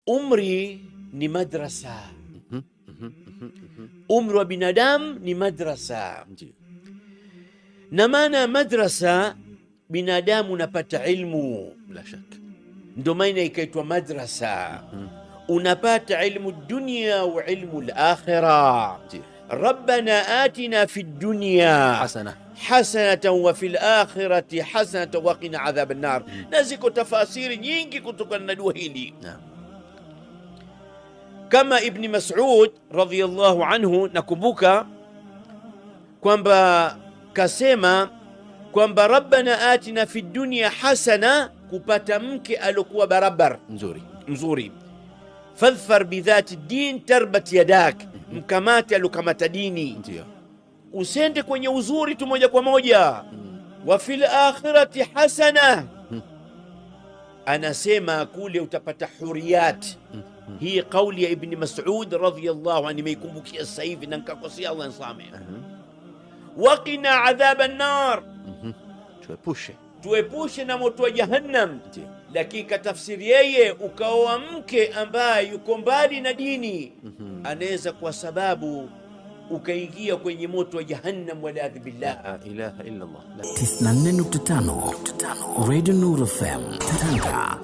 umri ni madrasa. Umri wa binadamu ni madrasa. Na maana madrasa, binadamu unapata ilmu, bila shaka, ndio maana ikaitwa madrasa. Unapata ilmu dunia wa ilmu al-akhirah. Rabbana atina fi dunya hasanatan wa fil akhirati hasanatan wa qina adhaban nar. Na ziko tafasiri nyingi kutokana na dua hili. Kama Ibn Mas'ud radhiyallahu anhu, nakumbuka kwamba kasema kwamba rabbana atina fi dunya hasana, kupata mke alokuwa barabar mzuri. Fadhfar bidhati din tarbat yadak, mkamate alokamata dini. Usende kwenye uzuri tu moja kwa moja. Wa fil akhirati hasana, anasema kule utapata huriyat. Hii kauli ya Ibn Mas'ud radhiyallahu anhu, nimeikumbukia sasa hivi na nikakosea, Allah nisamehe. Waqina adhaban nar, tuepushe na moto wa jahannam. Lakini katafsiri yeye, ukaoa mke ambaye yuko mbali na dini, anaweza kwa sababu ukaingia kwenye moto wa jahannam, waliadhu billah. La ilaha illa Allah. 94.5 Radio Nuru FM Tanga.